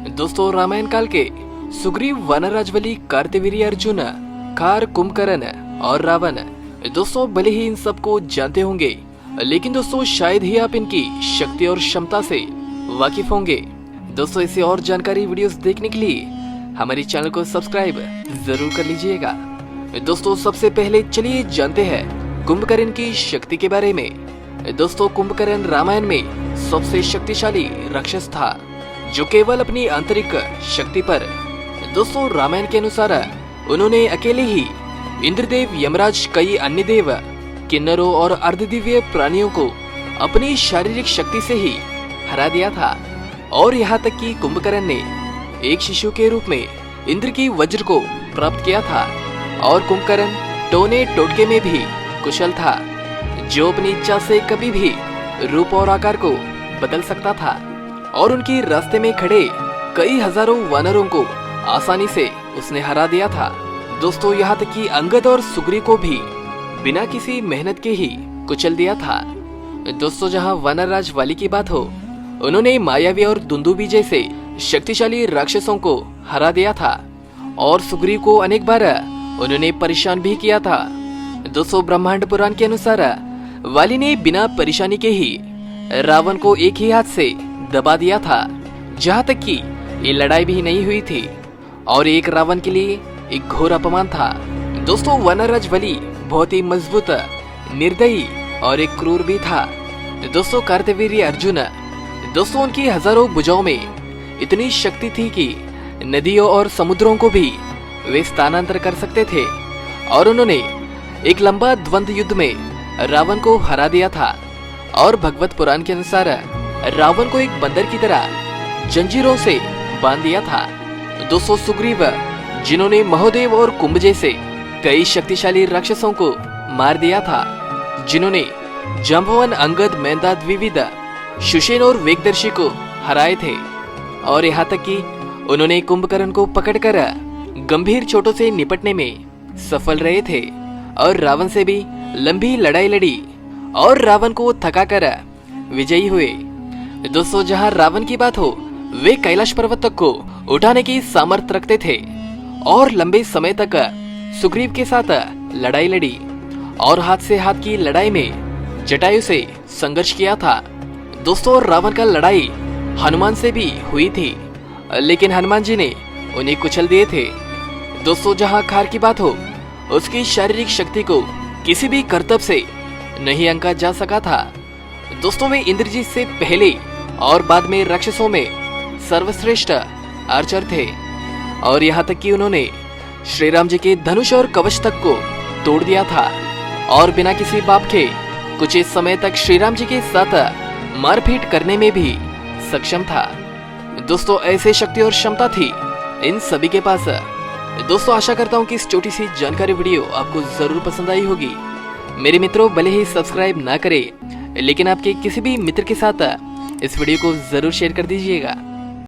दोस्तों रामायण काल के सुग्रीव, वानराजवली, कार्तवीर्य, अर्जुन, खार, कुंभकर्ण और रावण, दोस्तों भले ही इन सबको जानते होंगे, लेकिन दोस्तों शायद ही आप इनकी शक्ति और क्षमता से वाकिफ होंगे। दोस्तों ऐसी और जानकारी वीडियोस देखने के लिए हमारे चैनल को सब्सक्राइब जरूर कर लीजिएगा। दोस्तों सबसे पहले चलिए जानते हैं कुंभकर्ण की शक्ति के बारे में। दोस्तों कुंभकर्ण रामायण में सबसे शक्तिशाली राक्षस था, जो केवल अपनी आंतरिक शक्ति पर, दोस्तों रामायण के अनुसार उन्होंने अकेले ही इंद्रदेव, यमराज, कई अन्य देव, किन्नरों और अर्धदिव्य प्राणियों को अपनी शारीरिक शक्ति से ही हरा दिया था। और यहाँ तक कि कुंभकर्ण ने एक शिशु के रूप में इंद्र की वज्र को प्राप्त किया था। और कुंभकर्ण टोने टोटके में भी कुशल था, जो अपनी इच्छा से कभी भी रूप और आकार को बदल सकता था। और उनकी रास्ते में खड़े कई हजारों वानरों को आसानी से उसने हरा दिया था। दोस्तों यहाँ तक कि अंगद और सुग्रीव को भी बिना किसी मेहनत के ही कुचल दिया था। दोस्तों जहाँ वानरराज वाली की बात हो, उन्होंने मायावी और दुंदुबी जैसे शक्तिशाली राक्षसों को हरा दिया था। और सुग्रीव को अनेक बार उन्होंने परेशान भी किया था। दोस्तों ब्रह्मांड पुराण के अनुसार वाली ने बिना परेशानी के ही रावण को एक ही हाथ से दबा दिया था, जहाँ तक कि ये लड़ाई भी नहीं हुई थी। और एक रावण के लिए एक घोर अपमान था। दोस्तों वानरराज वली बहुत ही मजबूत, निर्दयी और एक क्रूर भी था। दोस्तों कार्तवीर्य अर्जुन, दोस्तों उनकी हजारों भुजाओं में इतनी शक्ति थी कि नदियों और समुद्रों को भी वे स्थानांतर कर सकते थे। और उन्होंने एक लंबा द्वंद्व युद्ध में रावण को हरा दिया था। और भगवत पुराण के अनुसार रावण को एक बंदर की तरह जंजीरों से बांध दिया था। दोस्तों सुग्रीव, जिन्होंने महोदेव और कुंभ जैसे कई शक्तिशाली राक्षसों को मार दिया था, जिन्होंने जांबवान, अंगद, मेंदा, द्विविद, सुषेण और वेगदर्शी को हराए थे। और यहाँ तक कि उन्होंने कुंभकर्ण को पकड़कर गंभीर चोटों से निपटने में सफल रहे थे। और रावण से भी लंबी लड़ाई लड़ी और रावण को थकाकर विजयी हुए। दोस्तों जहाँ रावण की बात हो, वे कैलाश पर्वत तक को उठाने की सामर्थ्य रखते थे और लंबे समय तक सुग्रीव के साथ लड़ाई लड़ी और हाथ से हाथ की लड़ाई में जटायु से संघर्ष किया था। दोस्तों रावण का लड़ाई हनुमान से भी हुई थी, लेकिन हनुमान जी ने उन्हें कुचल दिए थे। दोस्तों जहाँ खार की बात हो, उसकी शारीरिक शक्ति को किसी भी करतब से नहीं आंका जा सका था। दोस्तों वे इंद्रजीत से पहले और बाद में राक्षसों में सर्वश्रेष्ठ आर्चर थे। और यहाँ तक कि उन्होंने श्री राम जी के धनुष और कवच तक को तोड़ दिया था। और बिना किसी बाप के कुछ इस समय तक श्री राम जी के साथ मारपीट करने में भी सक्षम था। दोस्तों ऐसे शक्ति और क्षमता थी इन सभी के पास। दोस्तों आशा करता हूँ कि इस छोटी सी जानकारी वीडियो आपको जरूर पसंद आई होगी। मेरे मित्रों भले ही सब्सक्राइब ना करें, लेकिन आपके किसी भी मित्र के साथ इस वीडियो को जरूर शेयर कर दीजिएगा।